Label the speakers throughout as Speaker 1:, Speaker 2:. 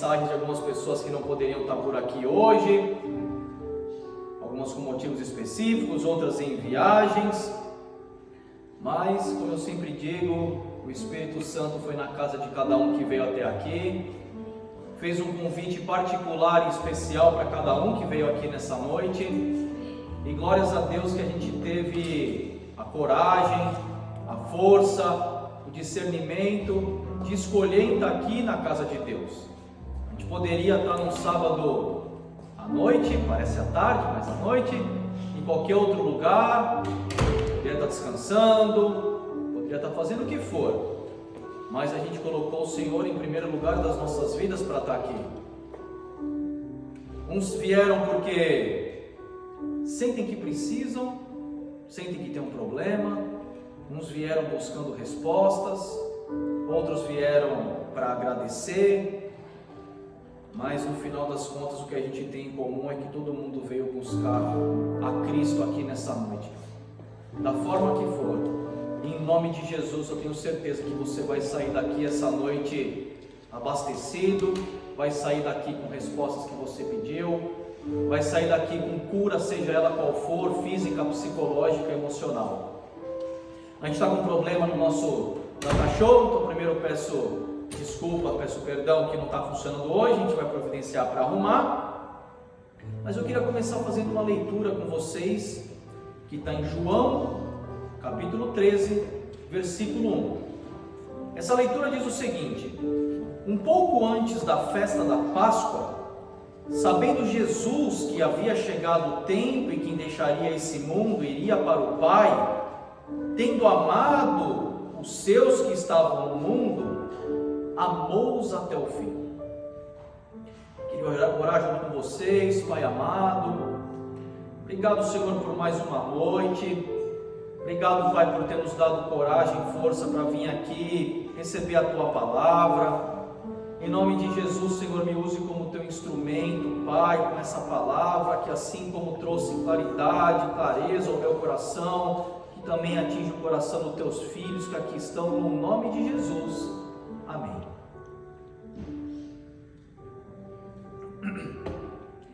Speaker 1: mensagens de algumas pessoas que não poderiam estar por aqui hoje, algumas com motivos específicos, outras em viagens, mas, como eu sempre digo, o Espírito Santo foi na casa de cada um que veio até aqui, fez um convite particular e especial para cada um que veio aqui nessa noite, e glórias a Deus que a gente teve a coragem, a força, o discernimento de escolher estar aqui na casa de Deus. A gente poderia estar num sábado à noite, parece à tarde, mas à noite, em qualquer outro lugar, poderia estar descansando, poderia estar fazendo o que for, mas a gente colocou o Senhor em primeiro lugar das nossas vidas para estar aqui. Uns vieram porque sentem que precisam, sentem que tem um problema, uns vieram buscando respostas, outros vieram para agradecer, mas no final das contas o que a gente tem em comum é que todo mundo veio buscar a Cristo aqui nessa noite, da forma que for. Em nome de Jesus, eu tenho certeza que você vai sair daqui essa noite abastecido, vai sair daqui com respostas que você pediu, vai sair daqui com cura, seja ela qual for, física, psicológica, emocional. A gente está com um problema no nosso cachorro, então primeiro eu peço desculpa, peço perdão que não está funcionando hoje, a gente vai providenciar para arrumar. Mas eu queria começar fazendo uma leitura com vocês, que está em João, capítulo 13, versículo 1. Essa leitura diz o seguinte: um pouco antes da festa da Páscoa, sabendo Jesus que havia chegado o tempo em que deixaria esse mundo e iria para o Pai, tendo amado os seus que estavam no mundo, amou-os até o fim. Queria orar junto com vocês. Pai amado, obrigado, Senhor, por mais uma noite. Obrigado, Pai, por ter nos dado coragem e força para vir aqui receber a Tua palavra. Em nome de Jesus, Senhor, me use como Teu instrumento, Pai, com essa palavra, que assim como trouxe claridade, clareza ao meu coração, que também atinge o coração dos Teus filhos que aqui estão, no nome de Jesus. Amém.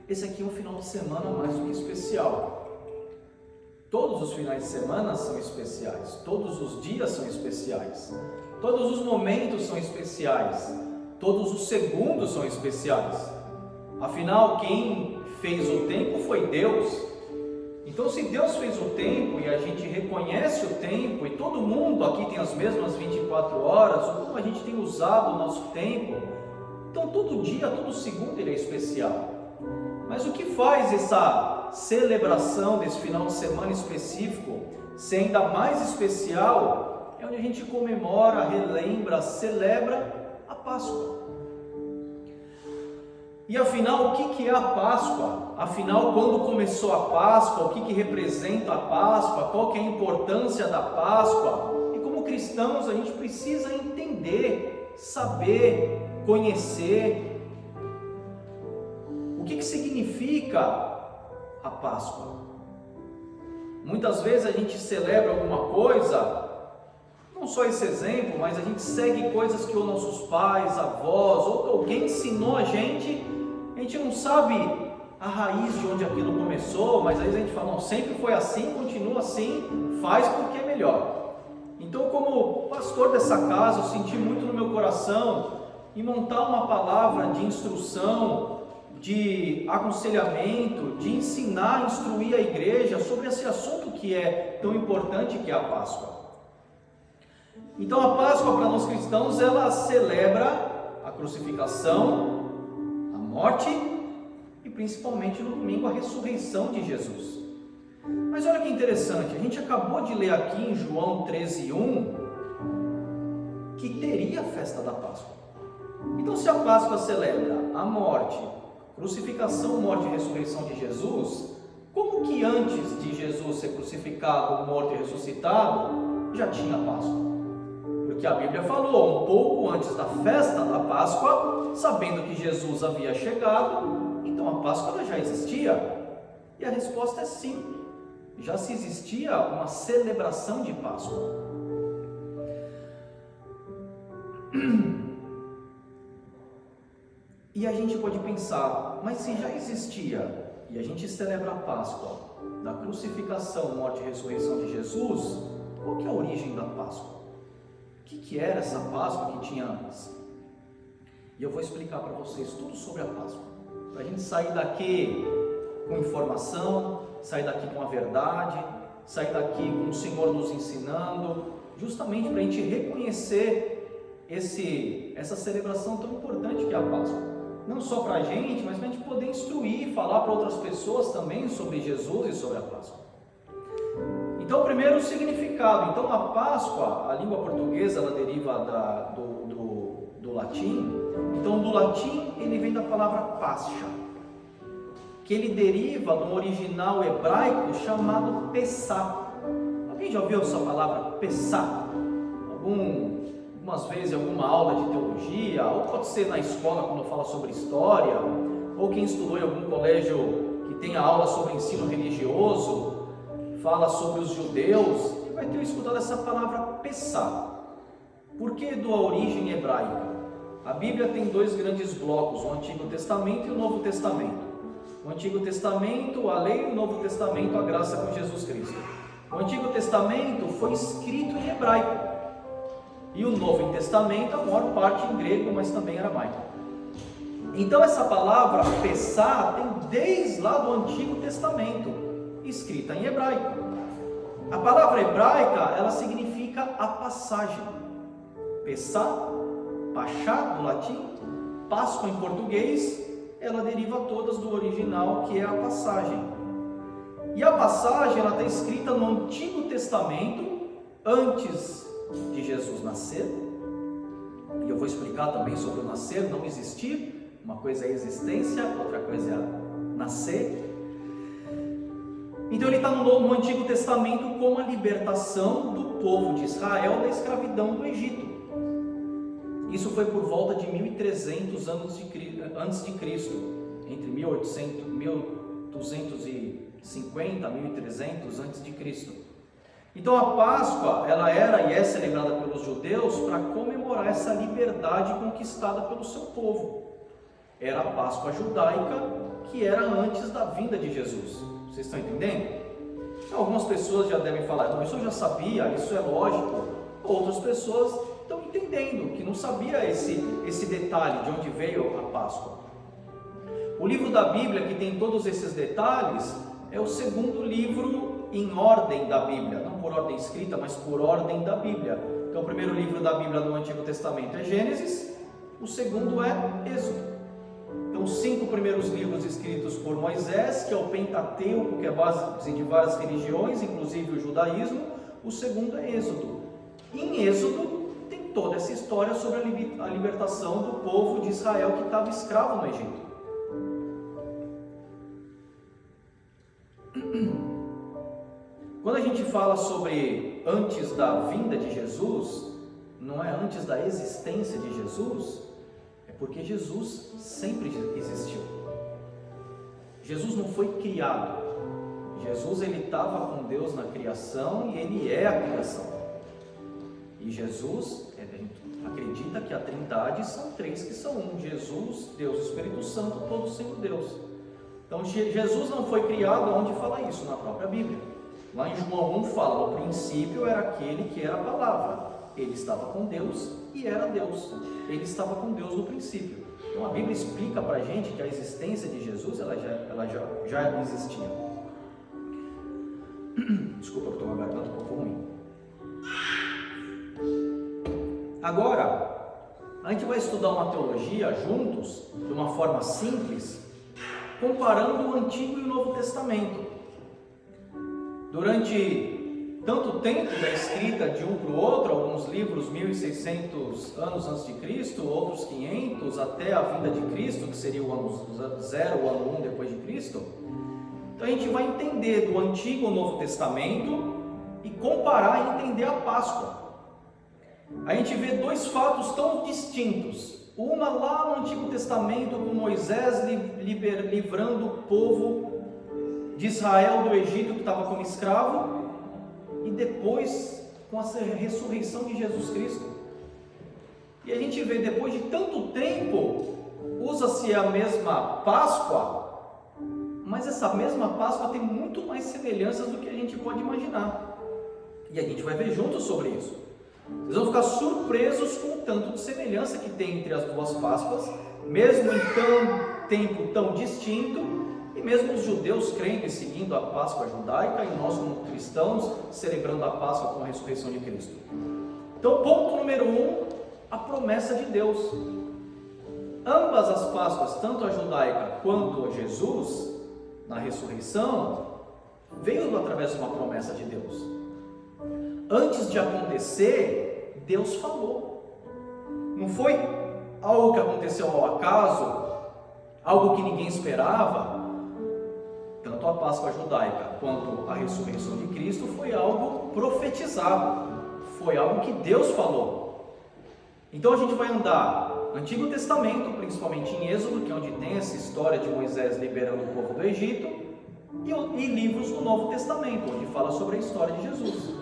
Speaker 1: Esse aqui é um final de semana mais do que especial. Todos os finais de semana são especiais, todos os dias são especiais, todos os momentos são especiais, todos os segundos são especiais. Afinal, quem fez o tempo foi Deus. Então, se Deus fez o tempo e a gente reconhece o tempo, e todo mundo aqui tem as mesmas 24 horas, ou como a gente tem usado o nosso tempo, então todo dia, todo segundo ele é especial. Mas o que faz essa celebração desse final de semana específico ser ainda mais especial é onde a gente comemora, relembra, celebra a Páscoa. E afinal, o que é a Páscoa? Afinal, quando começou a Páscoa, o que representa a Páscoa? Qual que é a importância da Páscoa? E como cristãos, a gente precisa entender, saber, conhecer o que significa a Páscoa. Muitas vezes a gente celebra alguma coisa, não só esse exemplo, mas a gente segue coisas que os nossos pais, avós, ou que alguém ensinou a gente não sabe a raiz de onde aquilo começou, mas às vezes a gente fala, não, sempre foi assim, continua assim, faz porque é melhor. Então, como pastor dessa casa, eu senti muito no meu coração em montar uma palavra de instrução, de aconselhamento, de ensinar, instruir a igreja sobre esse assunto que é tão importante, que é a Páscoa. Então a Páscoa para nós cristãos, ela celebra a crucificação, a morte e principalmente no domingo a ressurreição de Jesus. Mas olha que interessante, a gente acabou de ler aqui em João 13:1 que teria a festa da Páscoa. Então se a Páscoa celebra a morte, crucificação, morte e ressurreição de Jesus, como que antes de Jesus ser crucificado, morto e ressuscitado, já tinha Páscoa? Porque a Bíblia falou, um pouco antes da festa da Páscoa, sabendo que Jesus havia chegado, então a Páscoa ela já existia. E a resposta é sim, já se existia uma celebração de Páscoa. E a gente pode pensar, mas se já existia, e a gente celebra a Páscoa, da crucificação, morte e ressurreição de Jesus, qual que é a origem da Páscoa? O que era essa Páscoa que tinha antes? E eu vou explicar para vocês tudo sobre a Páscoa, para a gente sair daqui com informação, sair daqui com a verdade, sair daqui com o Senhor nos ensinando, justamente para a gente reconhecer essa celebração tão importante que é a Páscoa. Não só para a gente, mas para a gente poder instruir, falar para outras pessoas também sobre Jesus e sobre a Páscoa. Então, primeiro o significado. Então, a Páscoa, a língua portuguesa, ela deriva do latim. Então, do latim, ele vem da palavra Pascha, que ele deriva do original hebraico chamado Pessá. Alguém já ouviu essa palavra Pessá? Algumas vezes em alguma aula de teologia, ou pode ser na escola quando fala sobre história, ou quem estudou em algum colégio que tenha aula sobre ensino religioso, fala sobre os judeus, e vai ter escutado essa palavra Pessá. Por que da origem hebraica? A Bíblia tem dois grandes blocos, o Antigo Testamento e o Novo Testamento. O Antigo Testamento, a lei, e o Novo Testamento, a graça com Jesus Cristo. O Antigo Testamento foi escrito em hebraico. E o Novo Testamento, a maior parte em grego, mas também em aramaico. Então essa palavra Pessá tem desde lá do Antigo Testamento, escrita em hebraico. A palavra hebraica, ela significa a passagem. Pessá, Pachá, do latim, Páscoa em português, ela deriva todas do original, que é a passagem. E a passagem, ela está escrita no Antigo Testamento, antes de Jesus nascer. E eu vou explicar também sobre o nascer, não existir. Uma coisa é a existência, outra coisa é nascer. Então ele está no Antigo Testamento como a libertação do povo de Israel da escravidão do Egito. Isso foi por volta de 1300 anos antes de Cristo, entre 1250 e 1300 antes de Cristo. Então a Páscoa, ela era e é celebrada pelos judeus para comemorar essa liberdade conquistada pelo seu povo. Era a Páscoa judaica, que era antes da vinda de Jesus. Vocês estão entendendo? Algumas pessoas já devem falar, então, isso eu já sabia, isso é lógico. Outras pessoas estão entendendo que não sabia esse detalhe de onde veio a Páscoa. O livro da Bíblia que tem todos esses detalhes é o segundo livro em ordem da Bíblia, não por ordem escrita, mas por ordem da Bíblia. Então o primeiro livro da Bíblia no Antigo Testamento é Gênesis, o segundo é Êxodo. Então os 5 primeiros livros escritos por Moisés, que é o Pentateuco, que é base de várias religiões, inclusive o judaísmo. O segundo é Êxodo. Em Êxodo tem toda essa história sobre a libertação do povo de Israel que estava escravo no Egito. Quando a gente fala sobre antes da vinda de Jesus, não é antes da existência de Jesus, é porque Jesus sempre existiu. Jesus não foi criado. Jesus, ele estava com Deus na criação e ele é a criação. E Jesus, a gente acredita que a Trindade são 3 que são um: Jesus, Deus e Espírito Santo, todos sendo Deus. Então Jesus não foi criado, onde fala isso? Na própria Bíblia. Lá em João 1 fala, no princípio era aquele que era a palavra. Ele estava com Deus e era Deus. Ele estava com Deus no princípio. Então a Bíblia explica para a gente que a existência de Jesus, ela já existia. Desculpa, eu estou com a garganta um pouco ruim. Agora, a gente vai estudar uma teologia juntos, de uma forma simples, comparando o Antigo e o Novo Testamento. Durante tanto tempo da escrita de um para o outro, alguns livros 1600 anos antes de Cristo, outros 500 até a vinda de Cristo, que seria o ano 0, o ano 1 depois de Cristo. Então a gente vai entender do Antigo ao Novo Testamento e comparar e entender a Páscoa. A gente vê 2 fatos tão distintos. Uma lá no Antigo Testamento, com Moisés livrando o povo de Israel do Egito, que estava como escravo, e depois com a ressurreição de Jesus Cristo. E a gente vê, depois de tanto tempo, usa-se a mesma Páscoa, mas essa mesma Páscoa tem muito mais semelhanças do que a gente pode imaginar. E a gente vai ver juntos sobre isso. Vocês vão ficar surpresos com o tanto de semelhança que tem entre as duas Páscoas, mesmo em tempo tão distinto, e mesmo os judeus crendo e seguindo a Páscoa judaica, e nós como cristãos celebrando a Páscoa com a ressurreição de Cristo. Então, ponto número 1, a promessa de Deus. Ambas as Páscoas, tanto a judaica quanto a Jesus, na ressurreição, veio através de uma promessa de Deus. Antes de acontecer, Deus falou. Não foi algo que aconteceu ao acaso, algo que ninguém esperava. Tanto a Páscoa judaica quanto a ressurreição de Cristo foi algo profetizado, foi algo que Deus falou. Então a gente vai andar no Antigo Testamento, principalmente em Êxodo, que é onde tem essa história de Moisés liberando o povo do Egito, e livros do Novo Testamento, onde fala sobre a história de Jesus.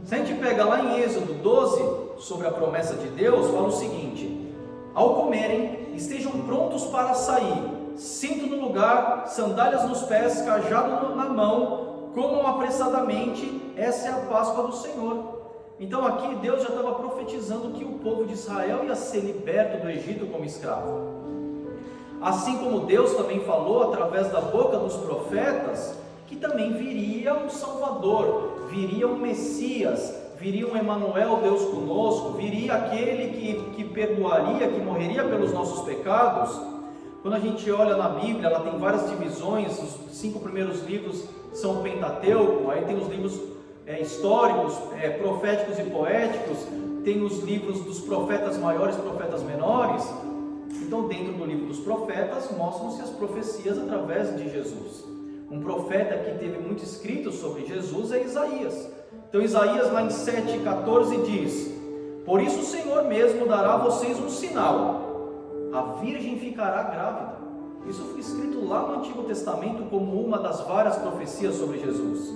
Speaker 1: Se a gente pega lá em Êxodo 12, sobre a promessa de Deus, fala o seguinte: ao comerem, estejam prontos para sair, cinto no lugar, sandálias nos pés, cajado na mão, comam apressadamente, essa é a Páscoa do Senhor. Então aqui Deus já estava profetizando que o povo de Israel ia ser liberto do Egito como escravo. Assim como Deus também falou através da boca dos profetas, que também viria um Salvador, viria um Messias, viria um Emanuel, Deus conosco, viria aquele que perdoaria, que morreria pelos nossos pecados. Quando a gente olha na Bíblia, ela tem várias divisões, os 5 primeiros livros são o Pentateuco, aí tem os livros históricos, proféticos e poéticos, tem os livros dos profetas maiores, profetas menores. Então, dentro do livro dos profetas, mostram-se as profecias através de Jesus. Um profeta que teve muito escrito sobre Jesus é Isaías. Então, Isaías lá em 7,14 diz: por isso o Senhor mesmo dará a vocês um sinal, a virgem ficará grávida. Isso foi escrito lá no Antigo Testamento como uma das várias profecias sobre Jesus.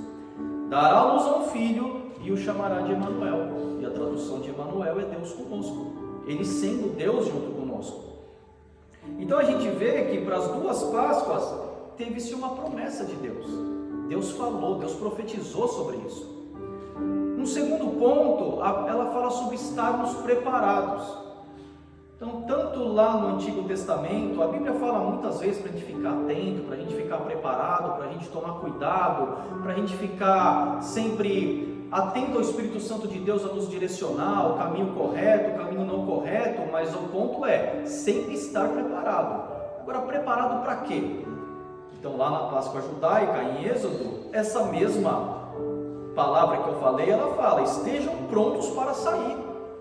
Speaker 1: Dará à luz a um filho e o chamará de Emanuel. E a tradução de Emanuel é Deus conosco, ele sendo Deus junto conosco. Então a gente vê que para as duas Páscoas teve-se uma promessa de Deus. Deus falou, Deus profetizou sobre isso. Um segundo ponto, ela fala sobre estarmos preparados. Então, tanto lá no Antigo Testamento, a Bíblia fala muitas vezes para a gente ficar atento, para a gente ficar preparado, para a gente tomar cuidado, para a gente ficar sempre atento ao Espírito Santo de Deus a nos direcionar, o caminho correto, o caminho não correto, mas o ponto é sempre estar preparado. Agora, preparado para quê? Então, lá na Páscoa judaica, em Êxodo, essa mesma palavra que eu falei, ela fala: estejam prontos para sair,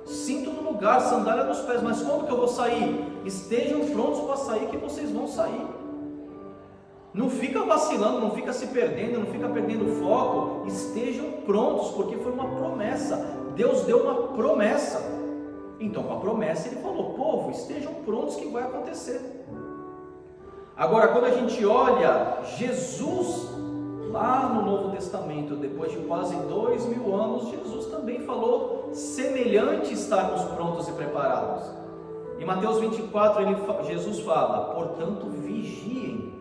Speaker 1: cinto no lugar, sandália nos pés. Mas como que eu vou sair? Estejam prontos para sair, que vocês vão sair. Não fica vacilando, não fica se perdendo, não fica perdendo foco. Estejam prontos, porque foi uma promessa. Deus deu uma promessa. Então, com a promessa ele falou: povo, estejam prontos, que vai acontecer. Agora, quando a gente olha Jesus lá no Novo Testamento, depois de quase 2000 anos, Jesus também falou semelhante estarmos prontos e preparados. Em Mateus 24, Jesus fala: portanto vigiem,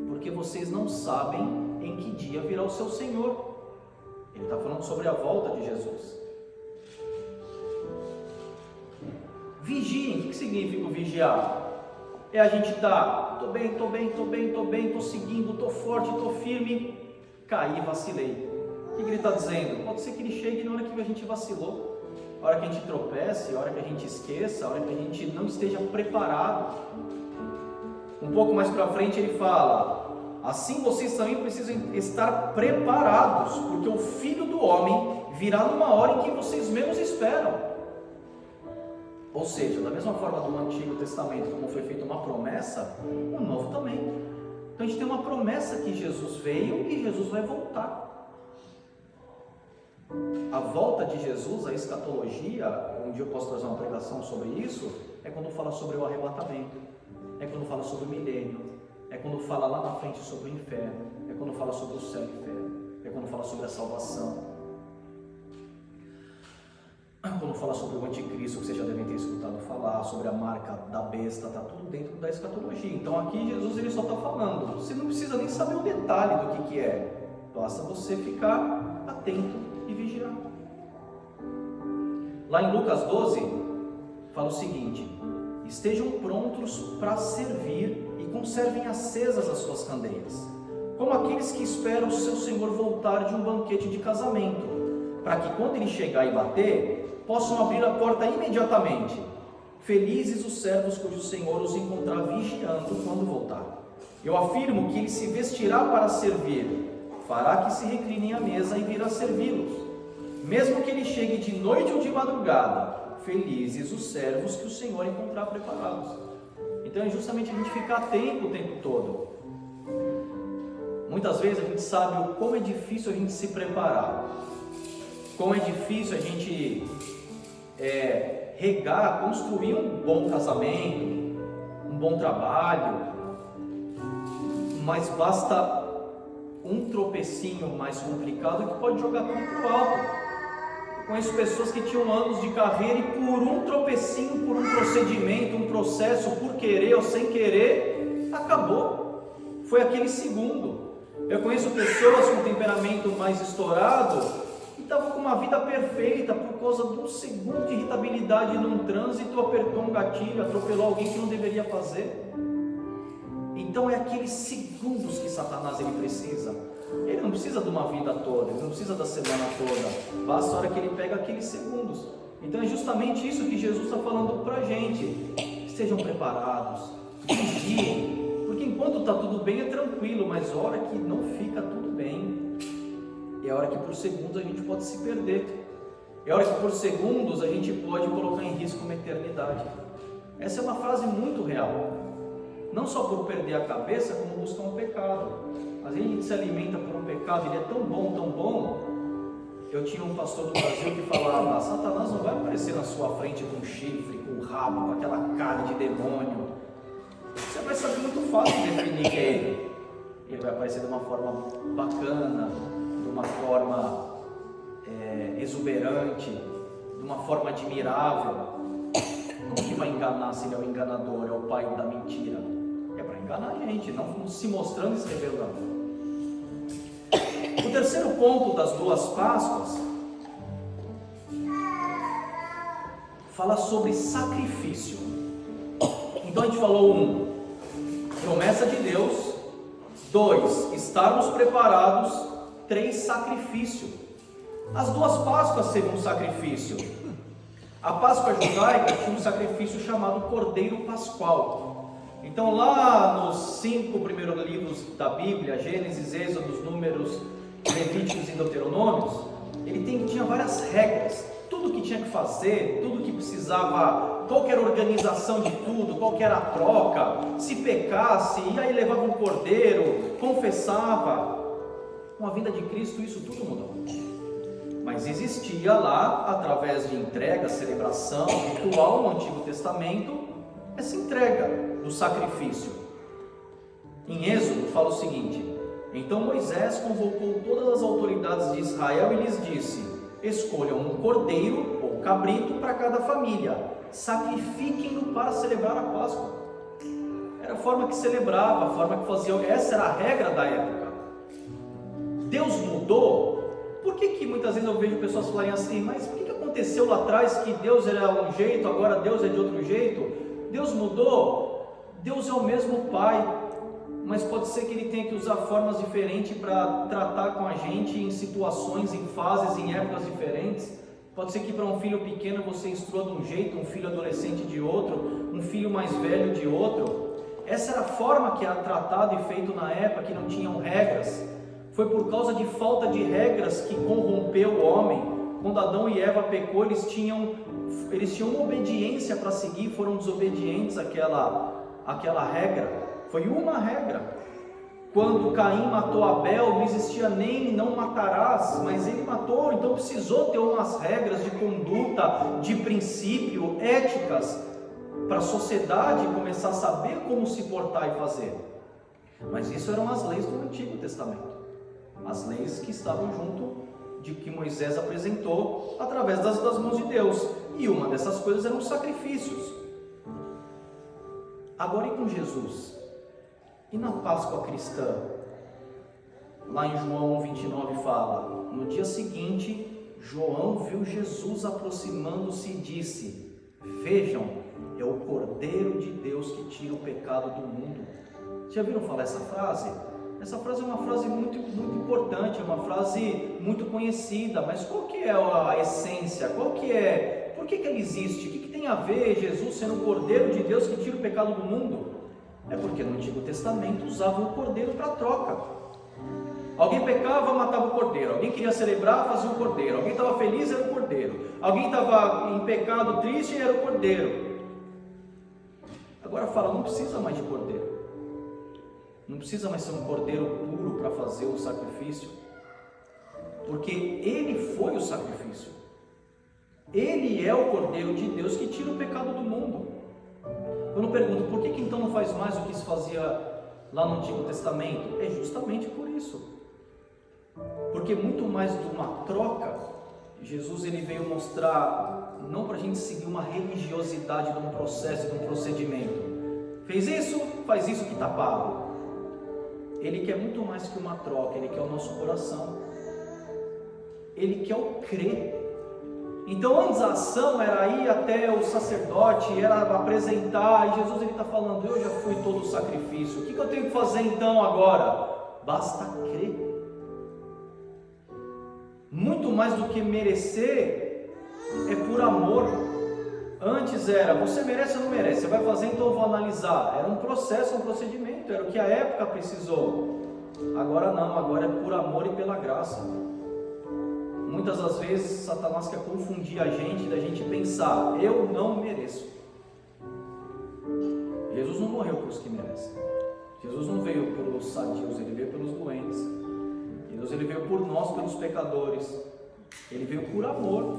Speaker 1: porque vocês não sabem em que dia virá o seu Senhor. Ele está falando sobre a volta de Jesus. Vigiem. O que significa o vigiar? É a gente estar, estou bem, estou seguindo, estou forte, estou firme, caí, vacilei. O que ele está dizendo? Pode ser que ele chegue na hora que a gente vacilou, a hora que a gente tropece, a hora que a gente esqueça, a hora que a gente não esteja preparado. Um pouco mais para frente ele fala: assim vocês também precisam estar preparados, porque o Filho do Homem virá numa hora em que vocês menos esperam. Ou seja, da mesma forma do Antigo Testamento, como foi feita uma promessa, o Novo também. Então a gente tem uma promessa que Jesus veio e Jesus vai voltar. A volta de Jesus, a escatologia, um dia eu posso trazer uma pregação sobre isso, é quando fala sobre o arrebatamento, é quando fala sobre o milênio, é quando fala lá na frente sobre o inferno, é quando fala sobre o céu e o inferno, é quando fala sobre a salvação. quando fala sobre o anticristo, que vocês já devem ter escutado falar, sobre a marca da besta, está tudo dentro da escatologia. Então aqui Jesus ele só está falando, você não precisa nem saber o detalhe do que é, basta você ficar atento e vigiar. Lá em Lucas 12, fala o seguinte: estejam prontos para servir e conservem acesas as suas candeias, como aqueles que esperam o seu Senhor voltar de um banquete de casamento, para que quando ele chegar e bater, possam abrir a porta imediatamente. Felizes os servos cujo Senhor os encontrar vigiando quando voltar. Eu afirmo que ele se vestirá para servir, fará que se reclinem à mesa e virá servi-los. Mesmo que ele chegue de noite ou de madrugada, felizes os servos que o Senhor encontrar preparados. Então é justamente a gente ficar atento o tempo todo. Muitas vezes a gente sabe o quão é difícil a gente se preparar, como é difícil a gente regar, construir um bom casamento, um bom trabalho, mas basta um tropecinho mais complicado que pode jogar tudo para o alto. Eu conheço pessoas que tinham anos de carreira e por um tropecinho, por um procedimento, um processo, por querer ou sem querer, acabou. Foi aquele segundo. Eu conheço pessoas com temperamento mais estourado e estavam com uma vida perfeita por causa de um segundo de irritabilidade num trânsito, apertou um gatilho, atropelou alguém que não deveria fazer. Então é aqueles segundos que Satanás ele precisa. Ele não precisa de uma vida toda, ele não precisa da semana toda, basta a hora que ele pega aqueles segundos. Então é justamente isso que Jesus está falando para a gente: estejam preparados, vigiem, porque enquanto está tudo bem é tranquilo, mas a hora que não fica tudo bem, é a hora que por segundos a gente pode se perder, é a hora que por segundos a gente pode colocar em risco uma eternidade. Essa é uma frase muito real, não só por perder a cabeça, como buscar um pecado. Às vezes a gente se alimenta por um pecado, ele é tão bom, tão bom. Eu tinha um pastor do Brasil que falava: Satanás não vai aparecer na sua frente com chifre, com rabo, com aquela cara de demônio. Você vai saber muito fácil definir que é ele. Ele vai aparecer de uma forma bacana, de uma forma exuberante, de uma forma admirável. Como que vai enganar se ele é o enganador, é o pai da mentira? É para enganar a gente, não se mostrando e se revelando. O terceiro ponto das duas Páscoas fala sobre sacrifício. Então a gente falou: promessa de Deus; 2, estarmos preparados; 3, sacrifício. As duas Páscoas teve um sacrifício. A Páscoa judaica tinha um sacrifício chamado Cordeiro Pascual. Então lá nos 5 primeiros livros da Bíblia, Gênesis, Êxodos, Números, Levíticos e Deuteronômios, tinha várias regras, tudo que tinha que fazer, tudo que precisava, qual que era a organização de tudo, qual que era a troca, se pecasse, e aí levava um cordeiro, confessava. Com a vinda de Cristo isso tudo mudou. Mas existia lá, através de entrega, celebração, ritual no Antigo Testamento, essa entrega do sacrifício. Em Êxodo fala o seguinte: então Moisés convocou todas as autoridades de Israel e lhes disse: escolham um cordeiro ou cabrito para cada família, sacrifiquem-no para celebrar a Páscoa. Era a forma que celebrava, a forma que fazia, essa era a regra da época. Deus mudou? Por que muitas vezes eu vejo pessoas falarem assim, mas por que aconteceu lá atrás que Deus era um jeito, agora Deus é de outro jeito? Deus mudou? Deus é o mesmo Pai, mas pode ser que Ele tenha que usar formas diferentes para tratar com a gente em situações, em fases, em épocas diferentes. Pode ser que para um filho pequeno você instrua de um jeito, um filho adolescente de outro, um filho mais velho de outro. Essa era a forma que era tratado e feito na época, que não tinham regras. Foi por causa de falta de regras que corrompeu o homem. Quando Adão e Eva pecou, eles tinham uma obediência para seguir, foram desobedientes àquela regra. Foi uma regra. Quando Caim matou Abel, não existia nem não matarás, mas ele matou, então precisou ter umas regras de conduta, de princípio, éticas, para a sociedade começar a saber como se portar e fazer. Mas isso eram as leis do Antigo Testamento, as leis que estavam junto de que Moisés apresentou através das mãos de Deus. E uma dessas coisas eram os sacrifícios. Agora, e com Jesus? E na Páscoa cristã? Lá em João 1,29 fala: no dia seguinte, João viu Jesus aproximando-se e disse: vejam, é o Cordeiro de Deus que tira o pecado do mundo. Já viram falar essa frase? Essa frase é uma frase muito importante, é uma frase muito conhecida, mas qual que é a essência? Qual que é? Por que ela existe? O que tem a ver Jesus sendo o Cordeiro de Deus que tira o pecado do mundo? É porque no Antigo Testamento usavam o cordeiro para troca. Alguém pecava, matava o cordeiro. Alguém queria celebrar, fazia o cordeiro. Alguém estava feliz, era o cordeiro. Alguém estava em pecado, triste, era o cordeiro. Agora fala, não precisa mais de cordeiro. Não precisa mais ser um cordeiro puro para fazer o sacrifício. Porque ele foi o sacrifício. Ele é o Cordeiro de Deus que tira o pecado do mundo. Quando eu pergunto, por que então não faz mais o que se fazia lá no Antigo Testamento? É justamente por isso. Porque muito mais de uma troca, Jesus ele veio mostrar, não para a gente seguir uma religiosidade de um processo, de um procedimento. Fez isso, faz isso que está pago. Ele quer muito mais que uma troca, ele quer o nosso coração. Ele quer o crer. Então antes a ação era ir até o sacerdote, era apresentar, e Jesus ele está falando, eu já fui todo o sacrifício, o que eu tenho que fazer então agora? Basta crer. Muito mais do que merecer, é por amor. Antes era, você merece ou não merece? Você vai fazer, então eu vou analisar. Era um processo, um procedimento, era o que a época precisou. Agora não, agora é por amor e pela graça. Muitas das vezes Satanás quer confundir a gente, da gente pensar, eu não mereço. Jesus não morreu pelos que merecem. Jesus não veio pelos sadios, ele veio pelos doentes. Jesus ele veio por nós, pelos pecadores. Ele veio por amor.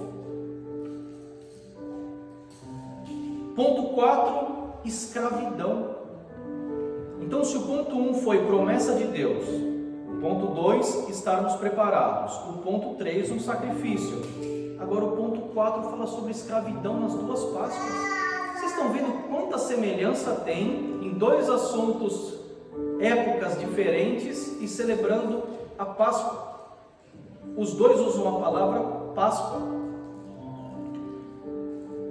Speaker 1: Ponto 4, escravidão. Então, se o ponto 1 foi promessa de Deus, o ponto 2, estarmos preparados, o ponto 3, um sacrifício. Agora o ponto 4 fala sobre escravidão nas duas Páscoas. Vocês estão vendo quanta semelhança tem em dois assuntos, épocas diferentes e celebrando a Páscoa. Os dois usam a palavra Páscoa.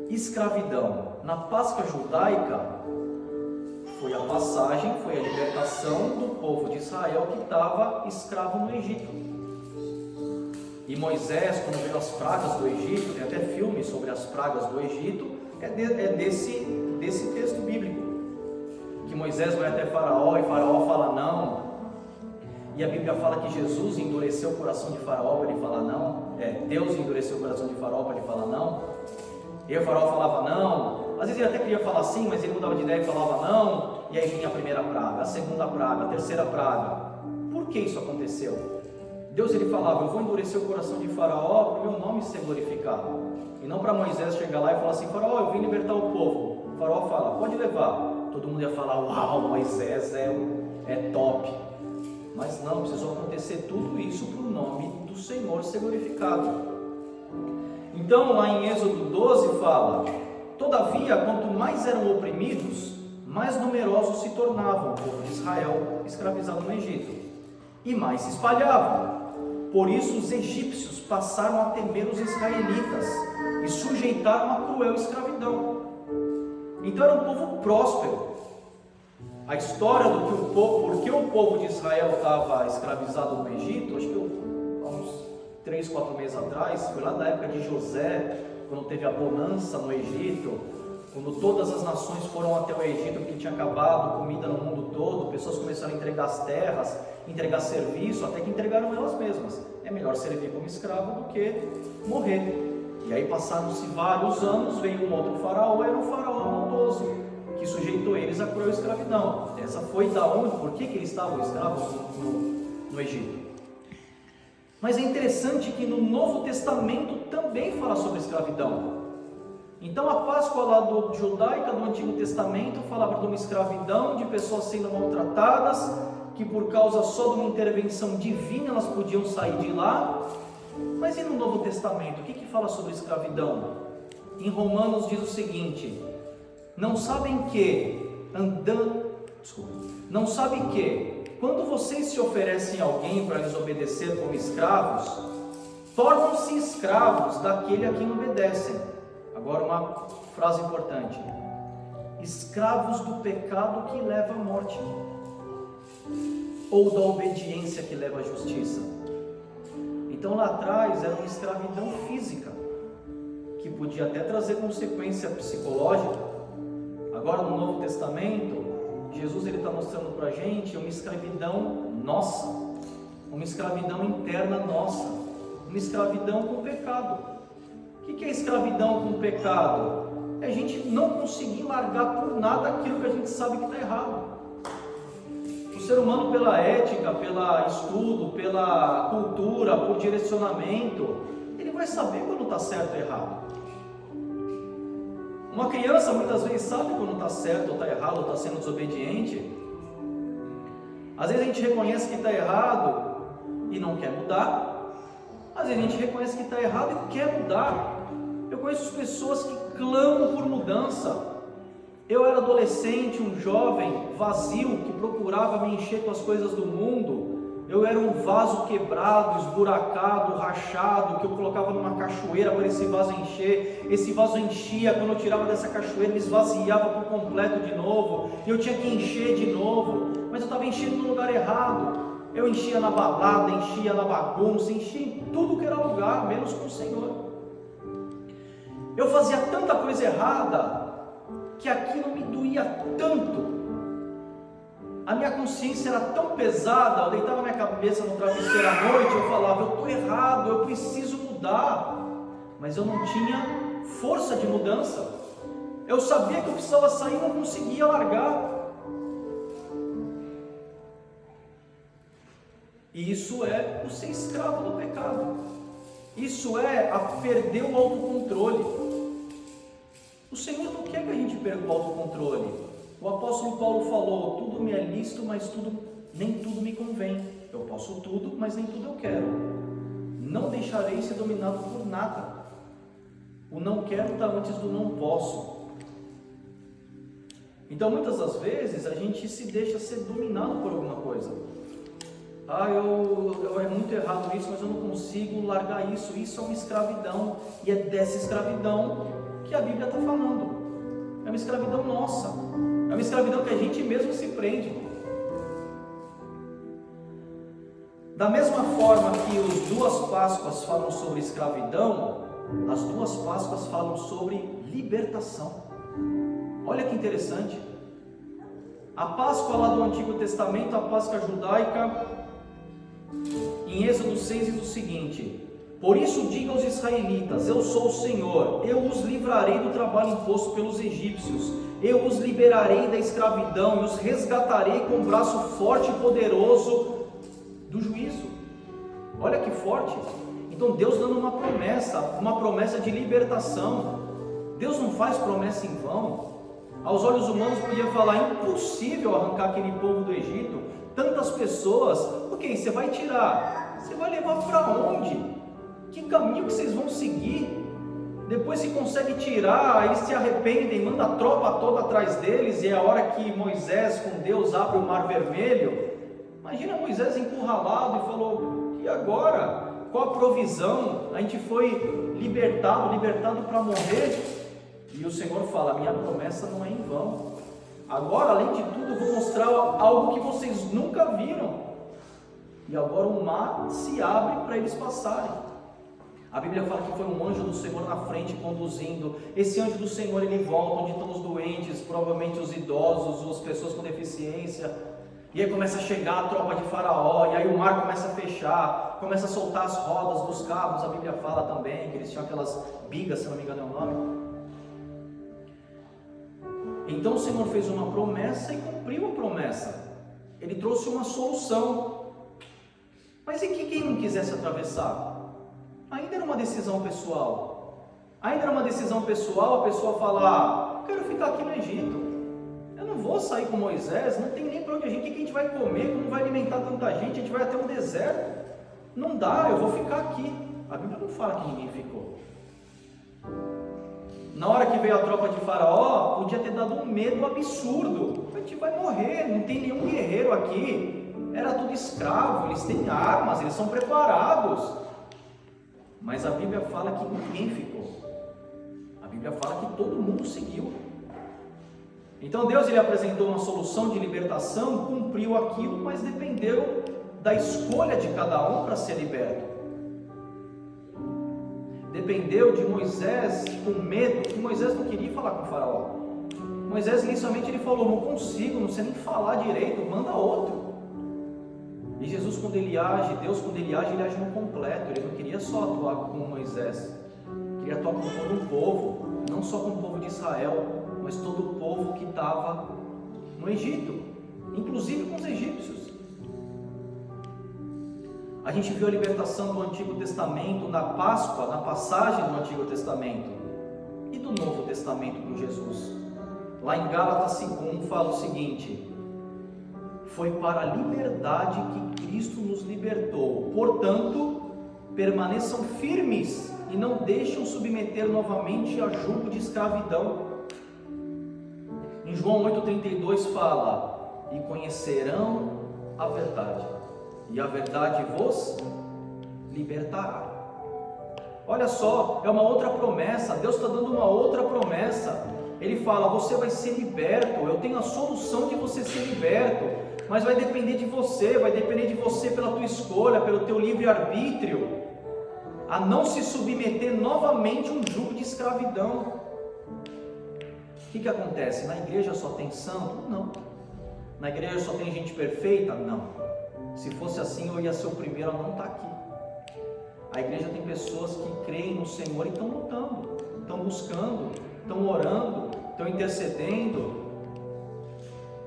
Speaker 1: Escravidão. Na Páscoa judaica, foi a passagem, foi a libertação do povo de Israel que estava escravo no Egito. E Moisés, quando veio as pragas do Egito, tem até filme sobre as pragas do Egito, é desse texto bíblico. Que Moisés vai até Faraó e Faraó fala não. E a Bíblia fala que Jesus endureceu o coração de Faraó para ele falar não. Deus endureceu o coração de Faraó para ele falar não. E o Faraó falava não. Às vezes ele até queria falar sim, mas ele mudava de ideia e falava não. E aí vinha a primeira praga, a segunda praga, a terceira praga. Por que isso aconteceu? Deus ele falava, eu vou endurecer o coração de Faraó para o meu nome ser glorificado. E não para Moisés chegar lá e falar assim, Faraó, eu vim libertar o povo. O Faraó fala, pode levar. Todo mundo ia falar, uau, Moisés é top. Mas não, precisou acontecer tudo isso para o nome do Senhor ser glorificado. Então lá em Êxodo 12 fala, todavia quanto mais eram oprimidos, mais numerosos se tornavam o povo de Israel escravizado no Egito, e mais se espalhavam. Por isso os egípcios passaram a temer os israelitas e sujeitaram a cruel escravidão. Então era um povo próspero. A história do que o povo, porque o povo de Israel estava escravizado no Egito, acho que há uns 3, 4 meses atrás, foi lá da época de José, quando teve a bonança no Egito, quando todas as nações foram até o Egito, porque tinha acabado comida no mundo todo, pessoas começaram a entregar as terras, entregar serviço, até que entregaram elas mesmas. É melhor servir como escravo do que morrer. E aí passaram-se vários anos, veio um outro faraó, era um faraó maldoso, que sujeitou eles à cruel escravidão. Essa foi da onde, por que eles estavam escravos no Egito. Mas é interessante que no Novo Testamento também fala sobre escravidão. Então a Páscoa lá do judaica do Antigo Testamento falava de uma escravidão, de pessoas sendo maltratadas, que por causa só de uma intervenção divina elas podiam sair de lá. Mas e no Novo Testamento? O que fala sobre escravidão? Em Romanos diz o seguinte: não sabem que, quando vocês se oferecem a alguém para lhes obedecer como escravos, tornam-se escravos daquele a quem obedecem. Agora uma frase importante: escravos do pecado que leva à morte, ou da obediência que leva à justiça. Então lá atrás era uma escravidão física, que podia até trazer consequência psicológica. Agora no Novo Testamento, Jesus está mostrando para a gente uma escravidão nossa, uma escravidão interna nossa, uma escravidão com o pecado. O que é escravidão com o pecado? É a gente não conseguir largar por nada aquilo que a gente sabe que está errado. O ser humano, pela ética, pelo estudo, pela cultura, por direcionamento, ele vai saber quando está certo ou errado. Uma criança muitas vezes sabe quando está certo ou está errado, ou está sendo desobediente. Às vezes a gente reconhece que está errado e não quer mudar. Às vezes a gente reconhece que está errado e quer mudar. Eu conheço pessoas que clamam por mudança. Eu era adolescente, um jovem vazio que procurava me encher com as coisas do mundo. Eu era um vaso quebrado, esburacado, rachado, que eu colocava numa cachoeira para esse vaso encher. Esse vaso enchia, quando eu tirava dessa cachoeira, ele esvaziava por completo de novo. E eu tinha que encher de novo, mas eu estava enchendo no lugar errado. Eu enchia na balada, enchia na bagunça, enchia em tudo que era lugar, menos com o Senhor. Eu fazia tanta coisa errada, que aquilo me doía tanto, a minha consciência era tão pesada, eu deitava minha cabeça no travesseiro à noite, eu falava, eu estou errado, eu preciso mudar, mas eu não tinha força de mudança. Eu sabia que eu precisava sair e não conseguia largar. E isso é o ser escravo do pecado, isso é a perder o autocontrole. O Senhor não quer que a gente perca o autocontrole. O apóstolo Paulo falou, tudo me é lícito, mas nem tudo me convém. Eu posso tudo, mas nem tudo eu quero. Não deixarei ser dominado por nada. O não quero está antes do não posso. Então muitas das vezes a gente se deixa ser dominado por alguma coisa. Eu é muito errado isso, mas eu não consigo largar isso. Isso é uma escravidão. E é dessa escravidão que a Bíblia está falando. É uma escravidão nossa, é uma escravidão que a gente mesmo se prende. Da mesma forma que as duas Páscoas falam sobre escravidão, as duas Páscoas falam sobre libertação. Olha que interessante. A Páscoa lá do Antigo Testamento, a Páscoa judaica, em Êxodo 6 diz o seguinte: por isso diga aos israelitas, eu sou o Senhor, eu os livrarei do trabalho imposto pelos egípcios, eu os liberarei da escravidão e os resgatarei com o braço forte e poderoso do juízo. Olha que forte. Então Deus dando uma promessa de libertação. Deus não faz promessa em vão. Aos olhos humanos podia falar, impossível arrancar aquele povo do Egito, tantas pessoas. Ok, você vai tirar, você vai levar para onde? Que caminho que vocês vão seguir? Depois se consegue tirar, eles se arrependem, manda a tropa toda atrás deles, e é a hora que Moisés com Deus abre o mar vermelho. Imagina Moisés encurralado e falou, e agora? Qual a provisão? A gente foi libertado para morrer. E o Senhor fala, minha promessa não é em vão. Agora, além de tudo, eu vou mostrar algo que vocês nunca viram. E agora o mar se abre para eles passarem. A Bíblia fala que foi um anjo do Senhor na frente conduzindo. Esse anjo do Senhor, ele volta onde estão os doentes, provavelmente os idosos, as pessoas com deficiência. E aí começa a chegar a tropa de Faraó, e aí o mar começa a fechar, começa a soltar as rodas dos carros. A Bíblia fala também que eles tinham aquelas bigas, se não me engano é o nome. Então o Senhor fez uma promessa e cumpriu a promessa. Ele trouxe uma solução. Mas e que quem não quisesse atravessar? Ainda era uma decisão pessoal. Ainda era uma decisão pessoal a pessoa falar, eu quero ficar aqui no Egito. Eu não vou sair com Moisés, não tem nem para onde a gente, o que a gente vai comer, como vai alimentar tanta gente, a gente vai até um deserto. Não dá, eu vou ficar aqui. A Bíblia não fala que ninguém ficou. Na hora que veio a tropa de Faraó, podia ter dado um medo absurdo. A gente vai morrer, não tem nenhum guerreiro aqui. Era tudo escravo, eles têm armas, eles são preparados. Mas a Bíblia fala que ninguém ficou. A Bíblia fala que todo mundo seguiu. Então Deus ele apresentou uma solução de libertação, cumpriu aquilo, mas dependeu da escolha de cada um para ser liberto. Dependeu de Moisés com medo, que Moisés não queria falar com o Faraó. Moisés inicialmente ele falou, não consigo, não sei nem falar direito, manda outro. E Jesus quando ele age, Deus quando ele age no completo. Ele não queria só atuar com Moisés, queria atuar com todo o povo, não só com o povo de Israel, mas todo o povo que estava no Egito, inclusive com os egípcios. A gente viu a libertação do Antigo Testamento na Páscoa, na passagem do Antigo Testamento e do Novo Testamento com Jesus. Lá em Gálatas 5:1 fala o seguinte: foi para a liberdade que Cristo nos libertou, portanto, permaneçam firmes e não deixem submeter novamente a jugo de escravidão. Em João 8,32 fala, e conhecerão a verdade, e a verdade vos libertará. Olha só, é uma outra promessa, Deus está dando uma outra promessa. Ele fala, você vai ser liberto, eu tenho a solução de você ser liberto, mas vai depender de você, vai depender de você pela tua escolha, pelo teu livre-arbítrio, a não se submeter novamente a um jugo de escravidão. O que acontece? Na igreja só tem santo? Não. Na igreja só tem gente perfeita? Não. Se fosse assim, eu ia ser o primeiro a não estar aqui. A igreja tem pessoas que creem no Senhor e estão lutando, estão buscando, estão orando, estão intercedendo,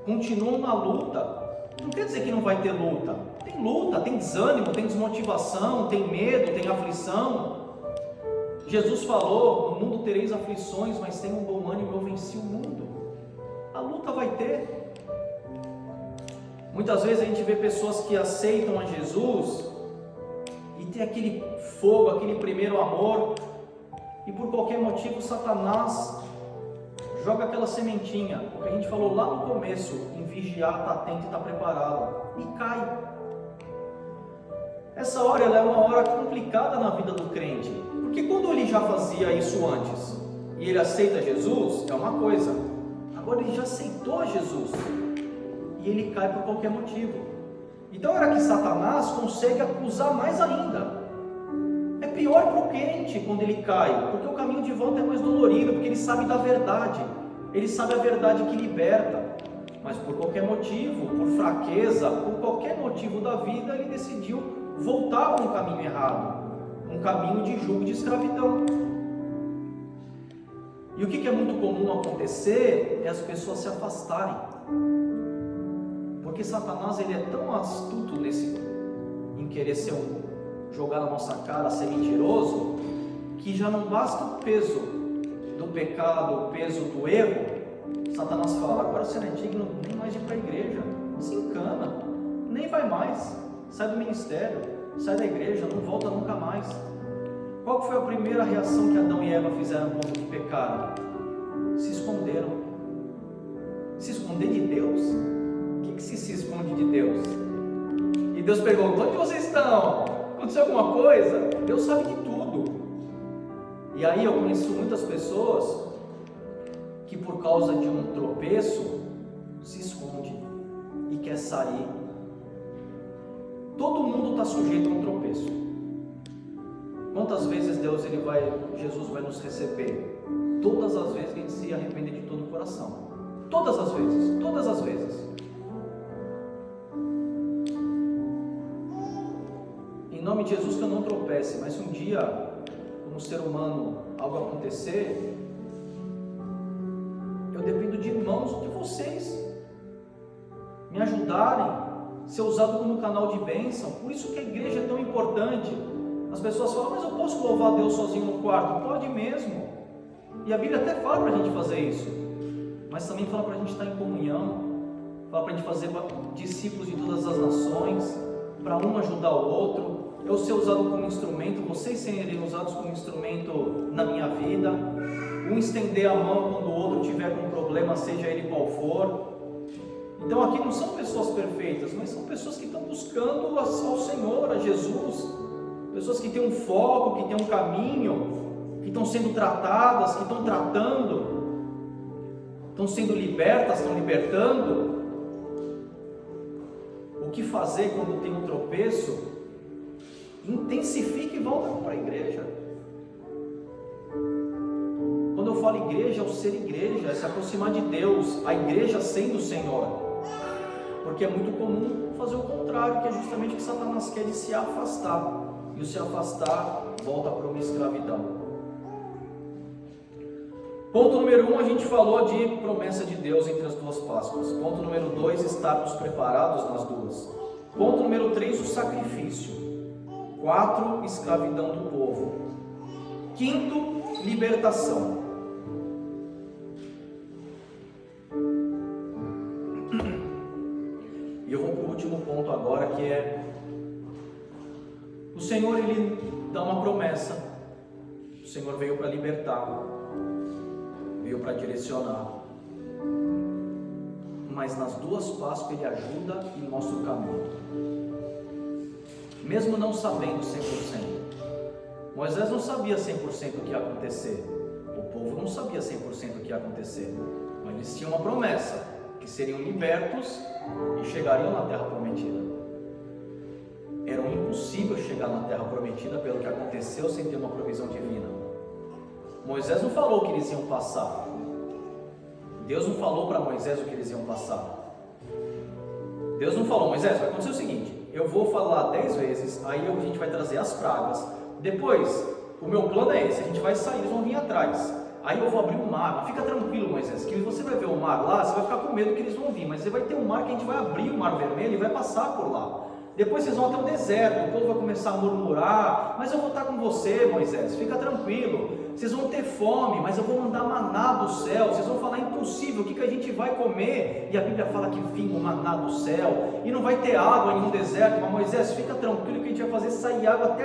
Speaker 1: continuam na luta. Não quer dizer que não vai ter luta. Tem luta, tem desânimo, tem desmotivação, tem medo, tem aflição. Jesus falou, no mundo tereis aflições, mas tenham um bom ânimo, eu venci o mundo. A luta vai ter. Muitas vezes a gente vê pessoas que aceitam a Jesus e tem aquele fogo, aquele primeiro amor, e por qualquer motivo Satanás joga aquela sementinha, o que a gente falou lá no começo, em vigiar, estar atento e estar preparado, e cai. Essa hora ela é uma hora complicada na vida do crente, porque quando ele já fazia isso antes, e ele aceita Jesus, é uma coisa, agora ele já aceitou Jesus, e ele cai por qualquer motivo. Então era que Satanás consegue acusar mais ainda. É pior para o crente quando ele cai, porque o caminho de volta é mais dolorido, porque ele sabe da verdade, ele sabe a verdade que liberta, mas por qualquer motivo, por fraqueza, por qualquer motivo da vida, ele decidiu voltar para um caminho errado, um caminho de jugo de escravidão. E o que é muito comum acontecer é as pessoas se afastarem, porque Satanás ele é tão astuto em querer jogar na nossa cara, ser mentiroso, que já não basta o peso do pecado, o peso do erro. Satanás fala, agora você não é digno nem mais de ir para a igreja, se encana, nem vai mais, sai do ministério, sai da igreja, não volta nunca mais. Qual foi a primeira reação que Adão e Eva fizeram quando pecaram? Se esconderam. Se esconder de Deus? O que se esconde de Deus? E Deus perguntou, onde vocês estão? Aconteceu alguma coisa? Deus sabe de tudo. E aí eu conheço muitas pessoas que por causa de um tropeço se esconde e quer sair. Todo mundo está sujeito a um tropeço. Quantas vezes Jesus vai nos receber? Todas as vezes que a gente se arrepender de todo o coração. Todas as vezes, todas as vezes. Em nome de Jesus que eu não tropece, mas se um dia, como ser humano, algo acontecer, eu dependo de irmãos, de vocês, me ajudarem, ser usado como canal de bênção. Por isso que a igreja é tão importante. As pessoas falam, mas eu posso louvar a Deus sozinho no quarto? Pode mesmo. E a Bíblia até fala para a gente fazer isso, mas também fala para a gente estar em comunhão, fala para a gente fazer discípulos de todas as nações, para um ajudar o outro, eu ser usado como instrumento, vocês serem usados como instrumento na minha vida, um estender a mão quando o outro tiver com um problema, seja ele qual for. Então aqui não são pessoas perfeitas, mas são pessoas que estão buscando ao Senhor, a Jesus, pessoas que têm um foco, que têm um caminho, que estão sendo tratadas, que estão tratando, estão sendo libertas, estão libertando. O que fazer quando tem um tropeço? Intensifica e volta para a igreja. Quando eu falo igreja, é o ser igreja, é se aproximar de Deus, a igreja sendo o Senhor. Porque é muito comum fazer o contrário, que é justamente o que Satanás quer, de se afastar. E o se afastar volta para uma escravidão. Ponto número 1, a gente falou de promessa de Deus entre as duas Páscoas. Ponto número 2, estarmos preparados nas duas. Ponto número 3, o sacrifício. 4, escravidão do povo. 5, libertação. E eu vou para o último ponto agora, que é o Senhor, Ele dá uma promessa. O Senhor veio para libertar, veio para direcionar, mas nas duas Páscoas Ele ajuda e mostra o caminho, mesmo não sabendo 100%. Moisés não sabia 100% o que ia acontecer, o povo não sabia 100% o que ia acontecer, mas eles tinham uma promessa, que seriam libertos e chegariam na terra prometida. Era impossível chegar na terra prometida pelo que aconteceu sem ter uma provisão divina. Moisés não falou que eles iam passar. Deus não falou para Moisés o que eles iam passar. Deus não falou: Moisés, vai acontecer o seguinte, eu vou falar 10 vezes, aí a gente vai trazer as pragas, depois o meu plano é esse, a gente vai sair, eles vão vir atrás. Aí eu vou abrir o mar, mas fica tranquilo, Moisés, que você vai ver o mar lá, você vai ficar com medo que eles vão vir, mas você vai ter um mar que a gente vai abrir, o mar vermelho, e vai passar por lá. Depois vocês vão até o deserto, o povo vai começar a murmurar, mas eu vou estar com você, Moisés, fica tranquilo. Vocês vão ter fome, mas eu vou mandar maná do céu. Vocês vão falar: impossível, o que a gente vai comer? E a Bíblia fala que vinha o maná do céu, e não vai ter água em um deserto. Mas Moisés, fica tranquilo que a gente vai fazer sair água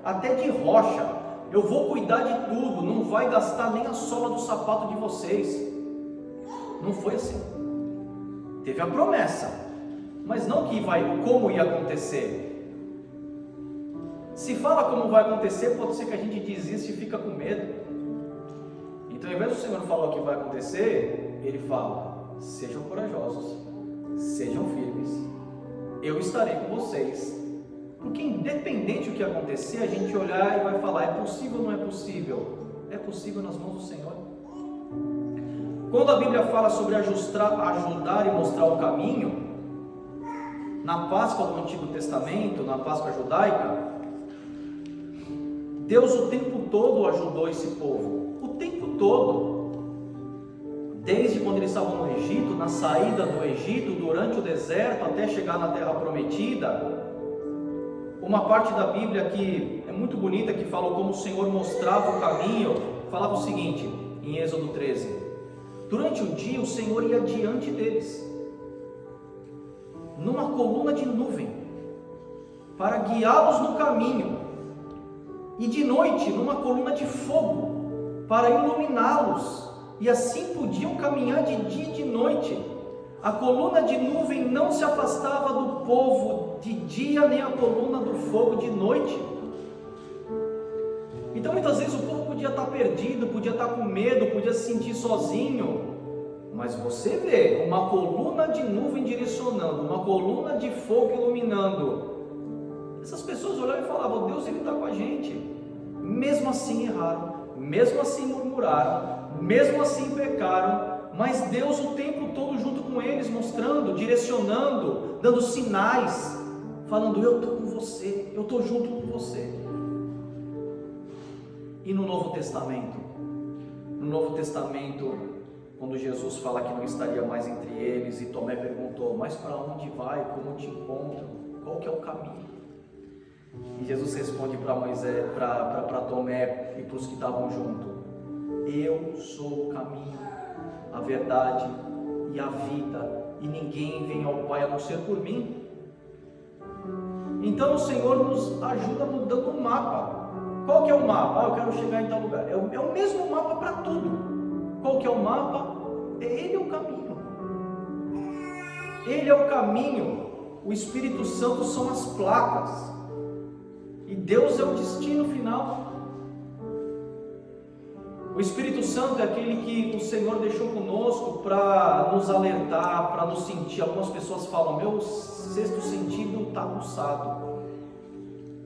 Speaker 1: até de rocha. Eu vou cuidar de tudo, não vai gastar nem a sola do sapato de vocês. Não foi assim. Teve a promessa, mas não como ia acontecer. Se fala como vai acontecer, pode ser que a gente desista e fica com medo. Então, ao invés do Senhor falar o que vai acontecer, Ele fala: sejam corajosos, sejam firmes, eu estarei com vocês. Porque independente do que acontecer, a gente olhar e vai falar: é possível ou não é possível? É possível nas mãos do Senhor. Quando a Bíblia fala sobre ajudar e mostrar o caminho, na Páscoa do Antigo Testamento, na Páscoa judaica, Deus o tempo todo ajudou esse povo, o tempo todo, desde quando eles estavam no Egito, na saída do Egito, durante o deserto, até chegar na terra prometida. Uma parte da Bíblia que é muito bonita, que fala como o Senhor mostrava o caminho, falava o seguinte, em Êxodo 13: durante o dia o Senhor ia diante deles, numa coluna de nuvem, para guiá-los no caminho, e de noite numa coluna de fogo, para iluminá-los, e assim podiam caminhar de dia e de noite. A coluna de nuvem não se afastava do povo de dia, nem a coluna do fogo de noite. Então muitas vezes o povo podia estar perdido, podia estar com medo, podia se sentir sozinho, mas você vê uma coluna de nuvem direcionando, uma coluna de fogo iluminando. Essas pessoas olharam e falavam: Deus, Ele está com a gente. Mesmo assim erraram, mesmo assim murmuraram, mesmo assim pecaram, mas Deus o tempo todo junto com eles, mostrando, direcionando, dando sinais, falando: eu estou com você, eu estou junto com você. E no Novo Testamento, quando Jesus fala que não estaria mais entre eles, e Tomé perguntou: mas para onde vai? Como te encontram? Qual que é o caminho? E Jesus responde para Moisés, para Tomé e para os que estavam junto: eu sou o caminho, a verdade e a vida, e ninguém vem ao Pai a não ser por mim. Então o Senhor nos ajuda mudando o mapa. Qual que é o mapa? Eu quero chegar em tal lugar. É o mesmo mapa para tudo. Qual que é o mapa? Ele é o caminho. Ele é o caminho. O Espírito Santo são as placas. E Deus é o destino final. O Espírito Santo é aquele que o Senhor deixou conosco para nos alertar, para nos sentir. Algumas pessoas falam, meu sexto sentido está aguçado.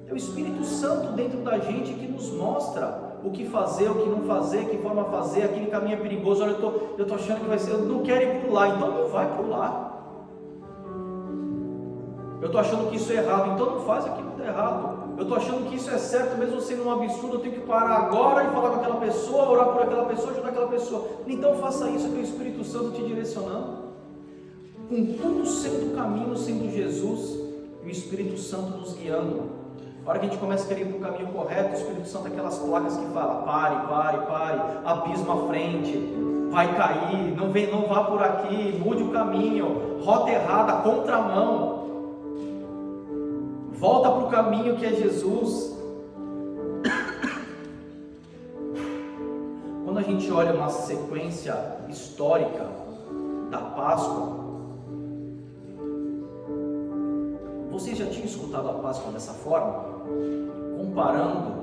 Speaker 1: É o Espírito Santo dentro da gente que nos mostra o que fazer, o que não fazer, que forma fazer, aquele caminho é perigoso. Olha, eu estou achando que vai ser, eu não quero ir por lá, então não vai por lá. Eu estou achando que isso é errado, então não faz aquilo que está errado. Eu estou achando que isso é certo, mesmo sendo um absurdo, eu tenho que parar agora e falar com aquela pessoa, orar por aquela pessoa, ajudar aquela pessoa. Então faça isso, que é o Espírito Santo te direcionando. Com tudo sendo caminho, sendo Jesus e o Espírito Santo nos guiando. A hora que a gente começa a querer ir para o caminho correto, o Espírito Santo é aquelas placas que fala, pare, abismo à frente, vai cair, não vá por aqui, mude o caminho, rota errada, contramão. Volta para o caminho que é Jesus. Quando a gente olha uma sequência histórica da Páscoa, vocês já tinham escutado a Páscoa dessa forma? Comparando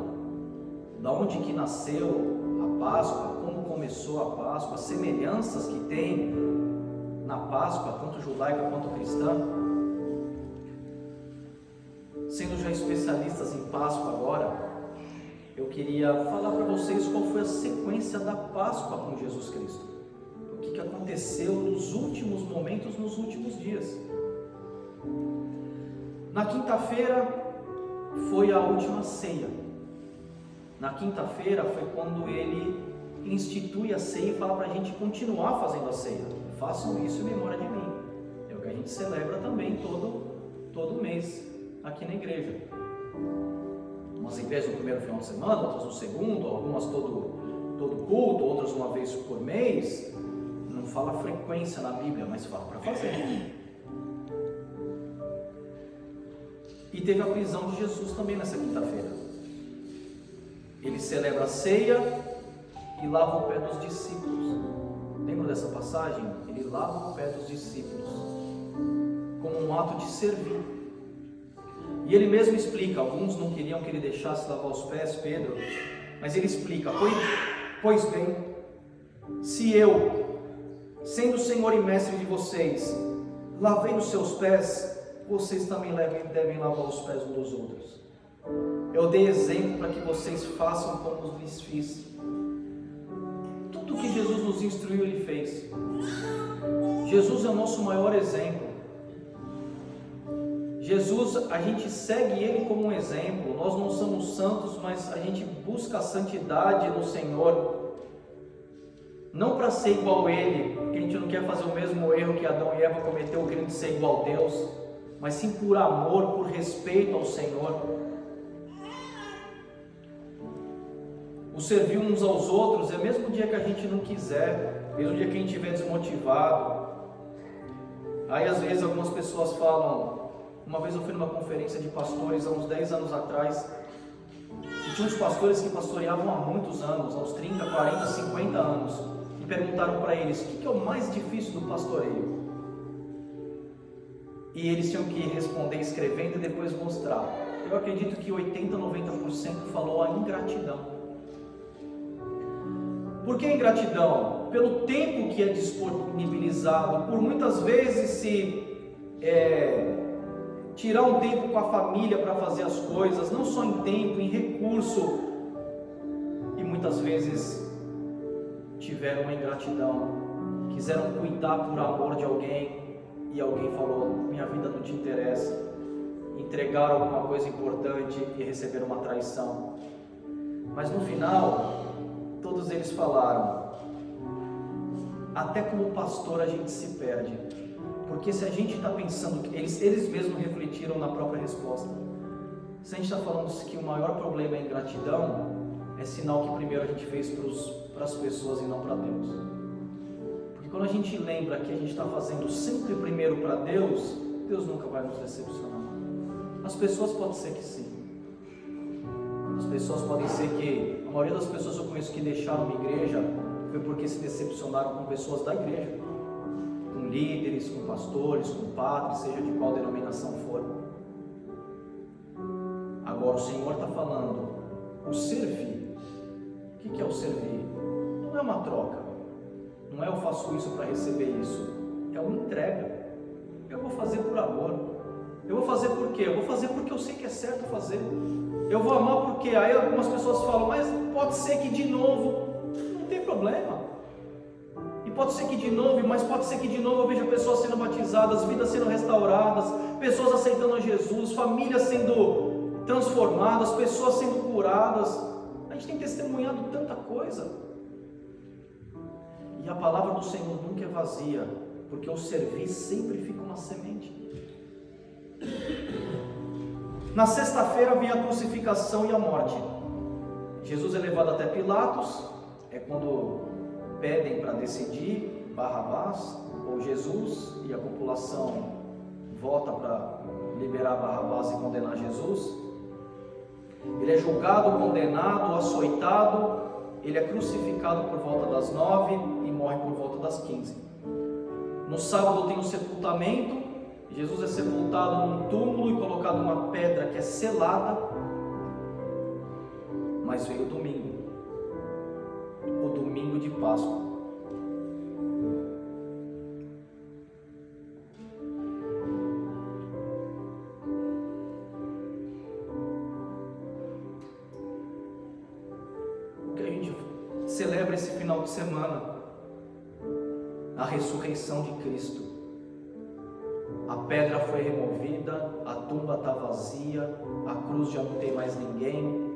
Speaker 1: da onde que nasceu a Páscoa, como começou a Páscoa, as semelhanças que tem na Páscoa, tanto judaica quanto cristã. Sendo já especialistas em Páscoa agora, eu queria falar para vocês qual foi a sequência da Páscoa com Jesus Cristo. O que aconteceu nos últimos momentos, nos últimos dias. Na quinta-feira foi a última ceia. Na quinta-feira foi quando ele institui a ceia e fala para a gente continuar fazendo a ceia. Façam isso em memória de mim. É o que a gente celebra também todo mês aqui na igreja. Umas igrejas no primeiro final de semana, outras no segundo, algumas todo culto, outras uma vez por mês. Não fala frequência na Bíblia, mas fala para fazer. E teve a prisão de Jesus também nessa quinta-feira. Ele celebra a ceia e lava o pé dos discípulos. Lembra dessa passagem? Ele lava o pé dos discípulos como um ato de servir. E ele mesmo explica, alguns não queriam que ele deixasse lavar os pés, Pedro, mas ele explica, pois bem, se eu, sendo Senhor e Mestre de vocês, lavei os seus pés, vocês também devem lavar os pés uns dos outros. Eu dei exemplo para que vocês façam como lhes fiz. Tudo que Jesus nos instruiu, Ele fez. Jesus é o nosso maior exemplo. Jesus, a gente segue Ele como um exemplo. Nós não somos santos, mas a gente busca a santidade no Senhor. Não para ser igual a Ele, porque a gente não quer fazer o mesmo erro que Adão e Eva cometeu, querendo ser igual a Deus, mas sim por amor, por respeito ao Senhor. O servir uns aos outros é mesmo o dia que a gente não quiser, mesmo o dia que a gente estiver desmotivado. Aí às vezes algumas pessoas falam. Uma vez eu fui numa conferência de pastores há uns 10 anos atrás, e tinha uns pastores que pastoreavam há muitos anos, há uns 30, 40, 50 anos, e perguntaram para eles, o que é o mais difícil do pastoreio? E eles tinham que responder escrevendo e depois mostrar. Eu acredito que 80, 90% falou a ingratidão. Por que ingratidão? Pelo tempo que é disponibilizado, por muitas vezes tirar um tempo com a família para fazer as coisas, não só em tempo, em recurso, e muitas vezes tiveram uma ingratidão, quiseram cuidar por amor de alguém, e alguém falou, minha vida não te interessa, entregaram alguma coisa importante e receberam uma traição. Mas no final, todos eles falaram, até como pastor a gente se perde. Porque se a gente está pensando, eles mesmos refletiram na própria resposta. Se a gente está falando que o maior problema é a ingratidão, é sinal que primeiro a gente fez para as pessoas e não para Deus. Porque quando a gente lembra que a gente está fazendo sempre primeiro para Deus, Deus nunca vai nos decepcionar. As pessoas podem ser que sim. As pessoas podem ser que, a maioria das pessoas que eu conheço que deixaram uma igreja foi porque se decepcionaram com pessoas da igreja, com líderes, com pastores, com padres, seja de qual denominação for. Agora o Senhor está falando, o servir. O que é o servir? Não é uma troca, não é eu faço isso para receber isso, é uma entrega. Eu vou fazer por amor. Eu vou fazer por quê? Eu vou fazer porque eu sei que é certo fazer. Eu vou amar porque, aí algumas pessoas falam, mas pode ser que de novo, não tem problema. E pode ser que de novo, mas pode ser que de novo eu veja pessoas sendo batizadas, vidas sendo restauradas, pessoas aceitando a Jesus, famílias sendo transformadas, pessoas sendo curadas. A gente tem testemunhado tanta coisa. E a palavra do Senhor nunca é vazia, porque o servir sempre fica uma semente. Na sexta-feira vem a crucificação e a morte. Jesus é levado até Pilatos, é quando pedem para decidir Barrabás ou Jesus, e a população vota para liberar Barrabás e condenar Jesus. Ele é julgado, condenado, açoitado, ele é crucificado por volta das 9 e morre por volta das 15. No sábado tem o sepultamento. Jesus é sepultado num túmulo e colocado numa pedra que é selada. Mas veio o domingo de Páscoa. O que a gente celebra esse final de semana? A ressurreição de Cristo. A pedra foi removida, a tumba está vazia, a cruz já não tem mais ninguém.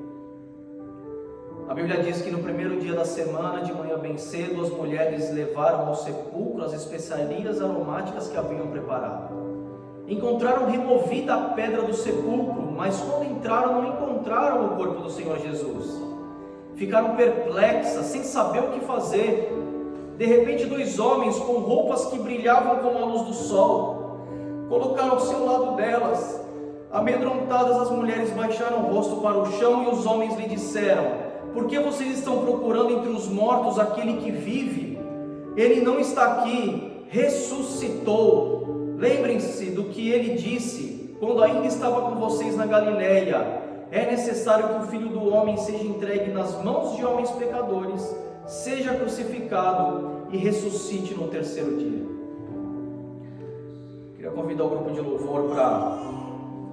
Speaker 1: A Bíblia diz que no primeiro dia da semana, de manhã bem cedo, as mulheres levaram ao sepulcro as especiarias aromáticas que haviam preparado. Encontraram removida a pedra do sepulcro, mas quando entraram não encontraram o corpo do Senhor Jesus. Ficaram perplexas, sem saber o que fazer. De repente, dois homens com roupas que brilhavam como a luz do sol colocaram-se ao lado delas. Amedrontadas, as mulheres baixaram o rosto para o chão e os homens lhe disseram: por que vocês estão procurando entre os mortos aquele que vive? Ele não está aqui, ressuscitou. Lembrem-se do que ele disse quando ainda estava com vocês na Galileia: é necessário que o Filho do Homem seja entregue nas mãos de homens pecadores, seja crucificado e ressuscite no terceiro dia. Queria convidar o grupo de louvor para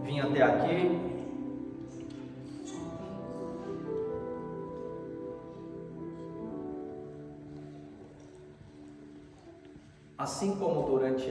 Speaker 1: vir até aqui. Assim como durante